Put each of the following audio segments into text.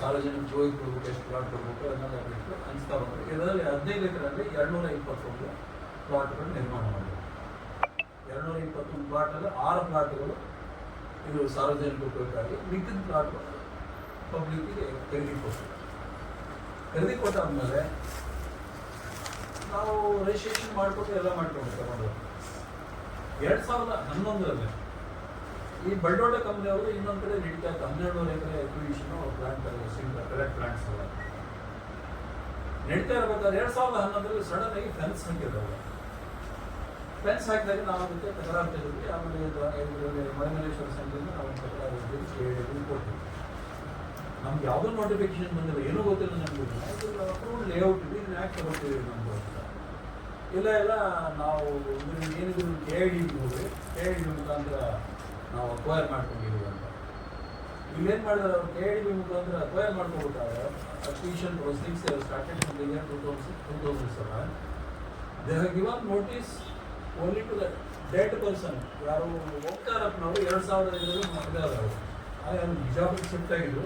ಸಾರ್ವಜನಿಕ ಜೋಗಿ ಕೊಡ್ಬೇಕು, ಎಷ್ಟು ಪ್ಲಾಟ್ ಕೊಡಬೇಕು ಅನ್ನೋದು ಬಿಟ್ಟು ಅನಿಸ್ತಾ ಬಂದರೆ ಇದರಲ್ಲಿ 15 ಎಕರೆಯಲ್ಲಿ 221 ಪ್ಲಾಟ್ಗಳು ನಿರ್ಮಾಣ ಮಾಡಿದೆ. 221 ಪ್ಲಾಟಲ್ಲಿ 6 ಪ್ಲಾಟ್ಗಳು ಇದು ಸಾರ್ವಜನಿಕ ಉಪಯೋಗಕ್ಕಾಗಿ, ಮಿಕ್ಕಿದ ಪ್ಲಾಟ್ಗಳು ಪಬ್ಲಿಕ್ಕಿಗೆ ಖರೀದಿ ಕೊಟ್ಟಾದ್ಮೇಲೆ ನಾವು ರಿಜಿಸ್ಟ್ರೇಷನ್ ಮಾಡಿಕೊಟ್ಟು ಎಲ್ಲ ಮಾಡ್ಕೊಂಡು ತಗೊಂಡು 2011ರಲ್ಲಿ ಈ ಬಲ್ಡೋಟ ಕಂಪ್ನಿಯವರು ಇನ್ನೊಂದು ಕಡೆ ನಡೀತಾ ಇತ್ತು 1200 ಎಕರೆ ಎಕ್ವಿಷನ್ ಪ್ಲಾಂಟ್ ಕರೆಕ್ಟ್ ಪ್ಲಾಂಟ್ಸ್ ಎಲ್ಲ ನಡೀತಾ ಇರಬೇಕಾದ್ರೆ 2011ರಲ್ಲಿ ಸಡನ್ ಆಗಿ ಫೆನ್ಸ್ ಹಾಕಿದ್ದಾರೆ. ಫೆನ್ಸ್ ಹಾಕಿದಾಗ ನಾವು ಅದಕ್ಕೆ ತಕರಾರು ತೆಗೆದ್ವಿ. ಆಮೇಲೆ ಮಳೆಮಲ್ಲೇಶ್ವರ ಸಂಘದಿಂದ ನಾವು ತಕರಾರು ಕೊಡ್ತೀವಿ. ನಮ್ಗೆ ಯಾವುದೋ ನೋಟಿಫಿಕೇಶನ್ ಬಂದಿಲ್ಲ, ಏನೂ ಗೊತ್ತಿಲ್ಲ ನಮ್ಗೆ. ಅಪ್ರೂವ್ಡ್ ಲೇಔಟ್ ಇದೆ, ಇದನ್ನ ಯಾಕೆ ತಗೋತೀವಿ ನಮ್ದು ಅಂತ. ಇಲ್ಲ ನಾವು ಏನಿದ್ರು KID ಹೋಗಿ KID ಮುಖಾಂತರ ನಾವು ಅಕ್ವೈರ್ ಮಾಡ್ಕೊಂಡಿದ್ದೀವಿ ಅಂತ. ಇಲ್ಲೇನು ಮಾಡಿದಾರೆ ಅವರು, KID ಮುಖಾಂತರ ಅಕ್ವೈರ್ ಮಾಡ್ಕೊಬೇಕಾದ್ರೆ acquisition proceedings started from the year 2007. They have given notice only to the dead person. ಯಾರು ಓಂಕಾರಪ್ಪನವರು 2005ರಲ್ಲಿ ಮಾಡಿದಾರೆ. ಅವರು ಯಾರು ಬಿಜಾಪುರ ಶಿಫ್ಟ್ ಆಗಿದ್ರು,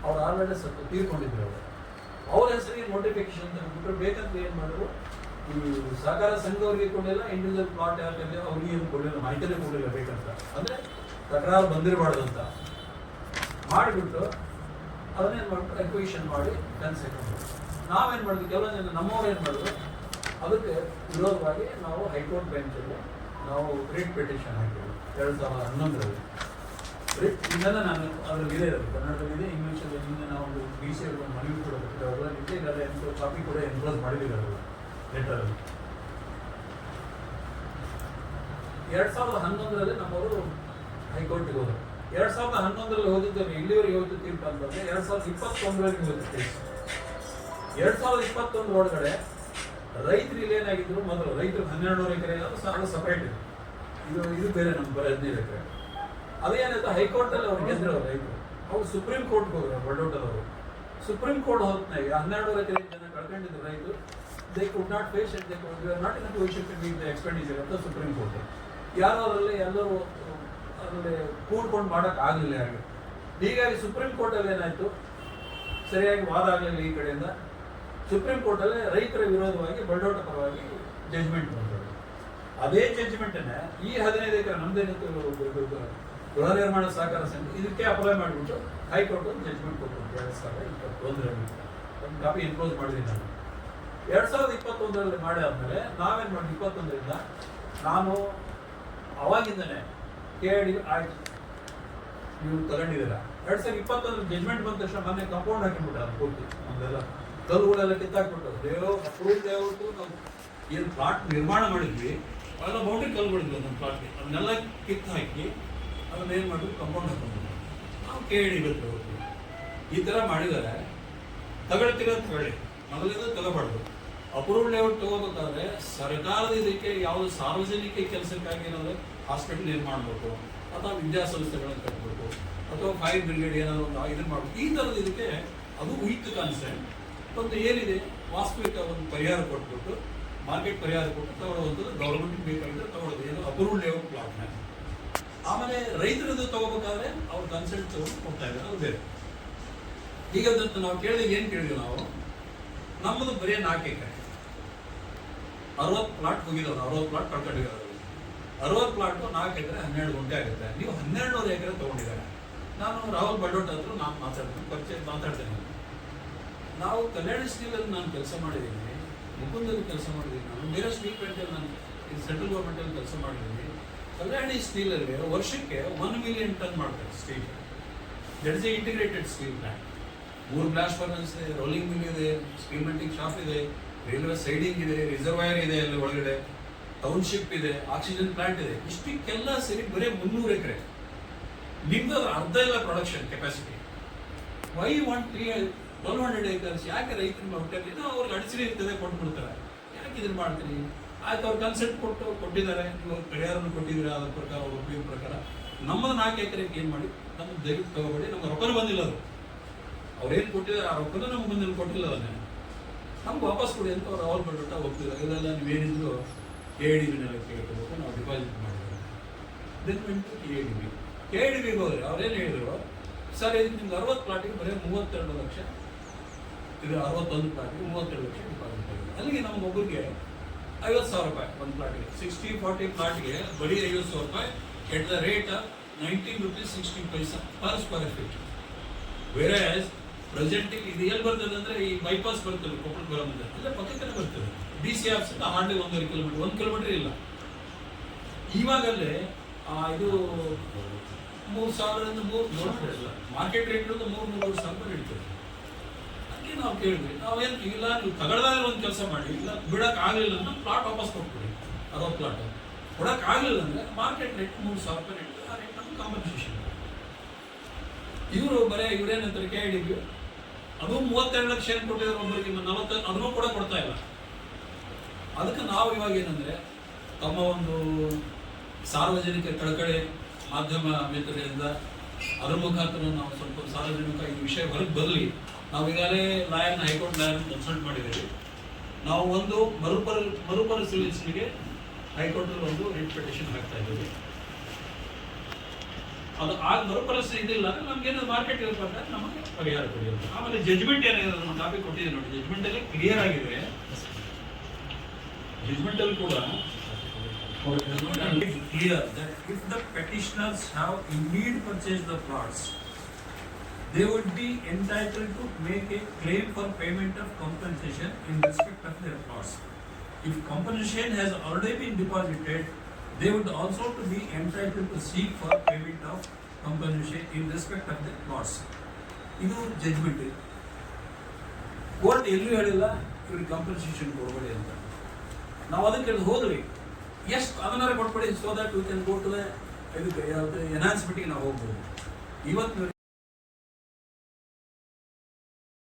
ಅವ್ರು ಆಲ್ರೆಡಿ ಸ್ವಲ್ಪ ತೀರ್ಕೊಂಡಿದ್ರು. ಅವ್ರ ಹೆಸರಿಗೆ ನೋಟಿಫಿಕೇಶನ್ ತಂದ್ಬಿಟ್ಟು ಬೇಕಂತ ಏನು ಮಾಡಿದ್ರು, ಈ ಸಹಕಾರ ಸಂಘವ್ರಿಗೆ ಕೊಡಲಿಲ್ಲ, ಇಂಡಿವಿಜುವಲ್ ಪ್ಲಾಟ್ ಯಾಕಂದ್ರೆ ಅವ್ರಿಗೆ ಏನು ಕೊಡಲಿಲ್ಲ, ಮಾಹಿತಿನೇ ಕೊಡಲಿಲ್ಲ ಬೇಕಂತ, ಅಂದರೆ ತಕರಾರು ಬಂದಿರಬಾರ್ದು ಅಂತ ಮಾಡಿಬಿಟ್ಟು ಅದನ್ನೇನು ಮಾಡ್ಬಿಟ್ಟು ಅಕ್ವಿಷನ್ ಮಾಡಿ ಫೆನ್ಸ್ ಹಾಕೊಂಡು ನಾವೇನು ಮಾಡಿದ್ವಿ, ಕೆಲವೊಂದು ಜನ ನಮ್ಮವ್ರು ಏನು ಮಾಡಿದ್ರು, ಅದಕ್ಕೆ ವಿರೋಧವಾಗಿ ನಾವು ಹೈಕೋರ್ಟ್ ಬೆಂಚಲ್ಲಿ ನಾವು ರಿಟ್ ಪಿಟಿಷನ್ ಹಾಕಿದ್ವಿ 2011ರಲ್ಲಿ. ಇದೆಲ್ಲ ನಾನು ಅದರಲ್ಲಿ ಇದೆ, ಕನ್ನಡದಲ್ಲಿದೆ, ಇಂಗ್ಲೀಷಲ್ಲಿ ಹಿಂದೆ ನಾವು ಒಂದು BC ಮನವಿ ಕೂಡ ಕೊಟ್ಟಿದ್ದೆ. ಅದರಲ್ಲಿ ಇದೆಲ್ಲ ಕಾಪಿ ಕೂಡ ಎನ್ಕ್ಲೋಸ್ ಮಾಡಿದ್ದೀವಿ ಅದರಲ್ಲಿ ಲೆಟರಲ್ಲಿ. 2011ರಲ್ಲಿ ನಮ್ಮವರು ಹೈಕೋರ್ಟ್ಗೆ ಹೋದರು. 2011ರಲ್ಲಿ ಹೋಗಿದ್ದೇವೆ, ಇಲ್ಲಿವರೆಗೆ ಹೋಯ್ತು ತೀರ್ಪು ಅಂತಂದರೆ 2021ರಲ್ಲಿ ಹೋಯ್ತು ಕೇಸ್. 2021 ಒಳಗಡೆ ರೈತರಿಗೆ ಏನಾಗಿದ್ರು, ಮೊದಲು ರೈತರು 1200 ಎಕರೆ ಅದು ಸಪ್ರೇಟ್ ಇದೆ, ಇದು ಬೇರೆ ನಮ್ಮ ಬರೀ 15 ಎಕರೆ. ಅದೇನಾಯ್ತು, ಹೈಕೋರ್ಟಲ್ಲಿ ಅವ್ರು ಗೆದ್ದರು ರೈತರು. ಅವ್ರು ಸುಪ್ರೀಂ ಕೋರ್ಟ್ಗೆ ಹೋದ್ರು ಬಡೋಟದವರು. ಸುಪ್ರೀಂ ಕೋರ್ಟ್ ಹೊತ್ತಿನಾಗ 1200 ಎಕರೆ ಜನ ಕಳ್ಕೊಂಡಿದ್ರು ರೈತರು. They could not face it, they are not in position to meet the expenditure ಅಂತ ಸುಪ್ರೀಂ ಕೋರ್ಟ್. ಯಾರು ಅದರಲ್ಲಿ ಎಲ್ಲರೂ ಅದರಲ್ಲಿ ಕೂಡ್ಕೊಂಡು ಮಾಡೋಕ್ಕಾಗಲಿಲ್ಲ ಯಾರಿಗೆ. ಹೀಗಾಗಿ ಸುಪ್ರೀಂ ಕೋರ್ಟಲ್ಲಿ ಏನಾಯಿತು, ಸರಿಯಾಗಿ ವಾದ ಆಗಲಿಲ್ಲ ಈ ಕಡೆಯಿಂದ. ಸುಪ್ರೀಂ ಕೋರ್ಟಲ್ಲಿ ರೈತರ ವಿರೋಧವಾಗಿ ಬಲ್ಡೋಟ ಪರವಾಗಿ ಜಡ್ಜ್ಮೆಂಟ್ ಬಂದರು. ಅದೇ ಜಡ್ಜ್ಮೆಂಟನ್ನೇ ಈ 15 ಎಕರೆ ನಮ್ದೇನಿತ್ತು ಗೃಹ ನಿರ್ಮಾಣ ಸಹಕಾರ ಸಂಘ ಇದಕ್ಕೆ ಅಪ್ಲೈ ಮಾಡಿಬಿಟ್ಟು ಹೈಕೋರ್ಟ್ ಒಂದು ಜಡ್ಜ್ಮೆಂಟ್ ಕೊಟ್ಟರು 2021ರಲ್ಲಿ. ಒಂದು ಕಾಪಿ ಎನ್ಕ್ಲೋಸ್ ಮಾಡಿದ್ದೀನಿ ನಾನು. 2021ರಲ್ಲಿ ಮಾಡಿ ಆದಮೇಲೆ ನಾವೇನು ಮಾಡಿ 21ರಿಂದ ನಾನು ಅವಾಗಿಂದನೇ KID ಆಯ್ತು ನೀವು ತಗೊಂಡಿದ್ದೀರ. 2021 ಜಡ್ಜ್ಮೆಂಟ್ ಬಂದ ತಕ್ಷಣ ಮೊನ್ನೆ ಕಂಪೌಂಡ್ ಹಾಕಿಬಿಟ್ಟು ಅದು ಪೂರ್ತಿ ನಮ್ದೆಲ್ಲ ಕಲ್ಲುಗಳೆಲ್ಲ ಕಿತ್ತಾಕ್ಬಿಟ್ಟು ಅಪ್ರೂವ್ಡ್ ಲೇಔಟು ನಾವು ಏನು ಪ್ಲಾಟ್ ನಿರ್ಮಾಣ ಮಾಡಿದ್ವಿ ಅವೆಲ್ಲ ಬೌಂಡ್ರಿ ಕಲ್ಲುಗಳಿದ್ವಿ ನಮ್ಮ ಪ್ಲಾಟ್ಗೆ, ಅದನ್ನೆಲ್ಲ ಕಿತ್ತು ಹಾಕಿ ಅದನ್ನೇನು ಮಾಡಿದ್ರು ಕಂಪೌಂಡ್ ಹಾಕೊಂಡು ನಾವು KID ಬೇಕು ಹೋಗ್ತೀವಿ. ಈ ಥರ ಮಾಡಿದರೆ ತಗೊಳ್ಳಿ ಮೊದಲಿಂದ ತಗೋಬಾರ್ದು. ಅಪ್ರೂವ್ಡ್ ಲೇಔಟ್ ತಗೋಬೇಕಾದ್ರೆ ಸರ್ಕಾರದ ಇದಕ್ಕೆ ಯಾವುದು ಸಾರ್ವಜನಿಕ ಕೆಲಸಕ್ಕಾಗಿ ಏನಾದರೂ ಹಾಸ್ಪಿಟಲ್ ಏನು ಮಾಡಬೇಕು, ಅಥವಾ ವಿದ್ಯಾಸಂಸ್ಥೆಗಳನ್ನು ಕಟ್ಟಬೇಕು, ಅಥವಾ ಫೈರ್ ಬ್ರಿಗೇಡ್ ಏನಾದರೂ ಒಂದು ಇದನ್ನು ಮಾಡಬೇಕು. ಈ ಥರದ ಇದಕ್ಕೆ ಅದು ವಿತ್ ಕನ್ಸೆಂಟ್ ಒಂದು ಏನಿದೆ ವಾಸ್ತವಿಕ ಒಂದು ಪರಿಹಾರ ಕೊಟ್ಬಿಟ್ಟು ಮಾರ್ಕೆಟ್ ಪರಿಹಾರ ಕೊಟ್ಟು ತಗೊಳ್ಳೋವಂಥದ್ದು ಗೌರ್ಮೆಂಟ್ಗೆ ಬೇಕಾಗಿದ್ರೆ ತಗೊಳ್ಳೋದು, ಏನು ಅಪ್ರೂವ್ಡ್ ಲೇಔಟ್ ಪ್ಲಾಟ್ನ. ಆಮೇಲೆ ರೈತರದ್ದು ತಗೋಬೇಕಾದ್ರೆ ಅವ್ರ ಕನ್ಸಲ್ಟ್ ತಗೊಂಡು ಕೊಡ್ತಾ ಇದ್ದಾರೆ, ಅದು ಬೇರೆ. ಈಗ ನಾವು ಕೇಳಿದಾಗ ಏನು ಕೇಳಿದ್ವಿ ನಾವು, ನಮ್ಮದು ಬರೀ 4 ಎಕರೆ 60 ಪ್ಲಾಟ್ ಹೋಗಿದ್ದಾವೆ, 60 ಪ್ಲಾಟ್ ಕಳ್ಕೊಂಡಿದ್ದಾರೆ. 60 ಪ್ಲಾಟು 4 ಎಕರೆ 12 ಗುಂಟೆ ಆಗುತ್ತೆ. ನೀವು 1200 ಎಕರೆ ತೊಗೊಂಡಿದ್ದಾರೆ. ನಾನು ರಾಹುಲ್ ಬಡೋಟ್ ಹತ್ರ ನಾನು ಮಾತಾಡ್ತೇನೆ. ನಾವು ಕಲ್ಯಾಣಿ ಸ್ಟೀಲಲ್ಲಿ ನಾನು ಕೆಲಸ ಮಾಡಿದ್ದೀನಿ, ಮುಕುಂದಲ್ಲಿ ಕೆಲಸ ಮಾಡಿದ್ದೀನಿ, ನಾನು ಬೇರೆ ಸ್ಟೀಲ್ ಪ್ಲಾಂಟಲ್ಲಿ ನಾನು ಸೆಂಟ್ರಲ್ ಗೌರ್ಮೆಂಟಲ್ಲಿ ಕೆಲಸ ಮಾಡಿದ್ದೀನಿ. ಕಲ್ಯಾಣಿ ಸ್ಟೀಲಲ್ಲಿ ವರ್ಷಕ್ಕೆ 1 ಮಿಲಿಯನ್ ಟನ್ ಮಾಡ್ತಾರೆ steel. That is A integrated steel plant. 3 blast furnace ಇದೆ, ರೋಲಿಂಗ್ ಮಿಲ್ ಇದೆ, ಸ್ಟೀಲ್ ಮೆಲ್ಟಿಂಗ್ ಶಾಪ್ ಇದೆ, ರೈಲ್ವೆ ಸೈಡಿಂಗ್ ಇದೆ, ರಿಸರ್ವಾಯರ್ ಇದೆ, ಅಲ್ಲಿ ಒಳಗಡೆ ಟೌನ್ಶಿಪ್ ಇದೆ, ಆಕ್ಸಿಜನ್ ಪ್ಲಾಂಟ್ ಇದೆ. ಇಷ್ಟಕ್ಕೆಲ್ಲ ಸೇರಿ ಬರೀ 300 ಎಕರೆ. ನಿಮ್ದು ಅರ್ಧ ಇಲ್ಲ ಪ್ರೊಡಕ್ಷನ್ ಕೆಪಾಸಿಟಿ. ವೈ 1200 ಏಕರ್ಸ್ ಯಾಕೆ ರೈತರ ಹೊಟ್ಟೆಲಿ ಅವ್ರಿಗೆ ಅಡಚಣೆ ಇರ್ತದೆ ಕೊಟ್ಬಿಡ್ತಾರೆ. ಯಾಕೆ ಇದನ್ನು ಮಾಡ್ತೀರಿ? ಆಯ್ತು, ಅವ್ರು ಕನ್ಸೆಂಟ್ ಕೊಟ್ಟಿದ್ದಾರೆ, ನೀವು ಪರಿಹಾರವನ್ನು ಕೊಟ್ಟಿದ್ದೀರಾ, ಅದ್ರ ಪ್ರಕಾರ ಅವ್ರ ಉಪಯೋಗ ಪ್ರಕಾರ. ನಮ್ಮದು 4 ಎಕರೆಗೆ ಏನು ಮಾಡಿ ನಮ್ಗೆ ದಯವಿಟ್ಟು ತಗೋಬೇಡಿ, ನಮ್ಗೆ ರೊಕ್ಕನೂ ಬಂದಿಲ್ಲ. ಅದು ಅವ್ರೇನು ಕೊಟ್ಟಿದ್ದಾರೆ ಆ ರೊಕ್ಕನೂ ನಮ್ಗೆ ಬಂದಿಲ್ಲ, ಕೊಟ್ಟಿಲ್ಲ. ಅದನ್ನೇ ನಮ್ಗೆ ವಾಪಸ್ ಕೊಡಿ ಅಂತ ಅವ್ರು ಅವ್ರು ಬಿಟ್ಬಿಟ್ಟು ಹೋಗ್ತಿದ್ದಾರೆ. ಇದೆಲ್ಲ ನೀವೇನಿದ್ರು KIDಬಿನೆಲ್ಲ ಕೇಳ್ಕೋಬೇಕು, ನಾವು ಡಿಪಾಸಿಟ್ ಮಾಡಿದ್ದಾರೆ. ದೆನ್ ವೆಂಟ್ ಟು KIDಬಿ ಹೋದರೆ ಅವ್ರೇನು ಹೇಳಿದ್ರು, ಸರ್ ಇದಕ್ಕೆ ನಿಮ್ಗೆ 60 ಪ್ಲಾಟಿಗೆ ಬರೀ 32 ಲಕ್ಷ, ಇದು 61 ಪ್ಲಾಟಿಗೆ 32 ಲಕ್ಷ ಡಿಪಾಸಿಟ್ ಆಗಿದೆ. ಅಲ್ಲಿಗೆ ನಮಗೊಬ್ಬರಿಗೆ 50,000 ರೂಪಾಯಿ ಒಂದು ಪ್ಲಾಟಿಗೆ, 60-40 ಪ್ಲಾಟ್ಗೆ ಬರೀ 50,000 ರೂಪಾಯಿ at the rate of 19 rupees 60 paisa per square feet. Where present ಇದು ಎಲ್ಲಿ ಬರ್ತದೆ ಅಂದರೆ ಈ ಬೈಪಾಸ್ ಬರ್ತದೆ ಕೊಪ್ಪಳ ಬರೋ ಮುಂದೆ ಅಲ್ಲೇ ಪಕ್ಕಕ್ಕೆ ಬರ್ತದೆ. DC ಆಫೀಸಿಂದ ಹಾರ್ಡ್ಲಿ 1.5 ಕಿಲೋಮೀಟರ್, 1 ಕಿಲೋಮೀಟರ್ ಇಲ್ಲ. ಇವಾಗಲೇ ಇದು 3,000ರಿಂದ 3,000 ಇಲ್ಲ, ಮಾರ್ಕೆಟ್ ರೇಟ್ 3,000 ರೂಪಾಯಿ ಇಡ್ತದೆ. ಅದಕ್ಕೆ ನಾವು ಕೇಳಿದ್ವಿ, ನಾವೇನು ಇಲ್ಲ ನೀವು ತಗೊಳ್ದಾಗ ಒಂದು ಕೆಲಸ ಮಾಡಿ, ಇಲ್ಲ ಬಿಡಕ್ಕೆ ಆಗಲಿಲ್ಲ ಅಂದ್ರೆ ಪ್ಲಾಟ್ ವಾಪಸ್ ಕೊಟ್ಬಿಡಿ. 60 ಪ್ಲಾಟ್ ಕೊಡಕ್ಕೆ ಆಗಲಿಲ್ಲ ಅಂದರೆ ಮಾರ್ಕೆಟ್ ರೇಟ್ 3,000 ರೂಪಾಯಿ ಇಡ್ತದೆ, ಆ ರೇಟ್ ನಮ್ಗೆ ಕಾಂಪನ್ಸೇಷನ್. ಇವರು ಬರೀ ಇವ್ರೇನಂತಾರೆ KIDB ಅದು 32 ಲಕ್ಷ ಏನು ಕೊಟ್ಟಿದ್ರು ಒಬ್ಬರಿಗೆ, 40 ಅದನ್ನು ಕೂಡ ಕೊಡ್ತಾ ಇಲ್ಲ. ಅದಕ್ಕೆ ನಾವು ಇವಾಗ ಏನಂದರೆ ತಮ್ಮ ಒಂದು ಸಾರ್ವಜನಿಕ ಕಳಕಳಿ ಮಾಧ್ಯಮ ಮಿತ್ರರಿಂದ ಅದ್ರ ಮುಖಾಂತರ ನಾವು ಸ್ವಲ್ಪ ಸಾರ್ವಜನಿಕ ಈ ವಿಷಯ ಹೊರಗೆ ಬರಲಿ. ನಾವು ಈಗಾಗಲೇ ಹೈಕೋರ್ಟ್ ಲಾಯರ್ನ ಕನ್ಸಲ್ಟ್ ಮಾಡಿದ್ದೀವಿ. ನಾವು ಒಂದು ಮರುಪರಿಶೀಲನೆಗೆ ಹೈಕೋರ್ಟಲ್ಲಿ ಒಂದು ರಿಟ್ ಪಿಟಿಷನ್ ಹಾಕ್ತಾ ಇದ್ದೀವಿ. ಅದು ಆಗ ಮರುಪರಿಸ್ಥಿತಿ ಇದಿಲ್ಲ ಅಂದ್ರೆ ನಮ್ಗೇನಾದ್ರು ಮಾರ್ಕೆಟ್ ಇರಬೇಕಾದ್ರೆ ನಮಗೆ ಪರಿಹಾರ ಕೊಡಿ ಅಂತ. ಆಮೇಲೆ ಜಜ್ಮೆಂಟ್ ಏನಿದೆ ನಮ್ಮ ಟಾಪಿಕ್ ಕೊಟ್ಟಿದೆ ನೋಡಿ, ಜಜ್ಮೆಂಟಲ್ಲಿ ಕ್ಲಿಯರ್ ಆಗಿದೆ. ಜಜ್ಮೆಂಟಲ್ಲಿ ಕೂಡ clear that if the petitioners have indeed purchased the plots, they would be entitled to make a claim for payment of compensation in respect of their plots. If compensation has already been deposited, they would also to be entitled to seek for payment of compensation in respect of their plots. ಇದು judgement. Court ಎಲ್ಲೂ ಹೇಳಿಲ್ಲ ಇವ್ರಿಗೆ compensation ಕೊಡಬೇಡಿ ಅಂತ. ನಾವು ಅದಕ್ಕೆ ಹೋದ್ವಿ, ಎಷ್ಟು ಅದನ್ನಾರು ಕೊಟ್ಬಿಡಿ, so that we can go to the ಇದಕ್ಕೆ ಯಾವುದು ಎನ್ಹಾನ್ಸ್ಮೆಂಟಿಗೆ ನಾವು ಹೋಗ್ಬೋದು. ಇವತ್ತು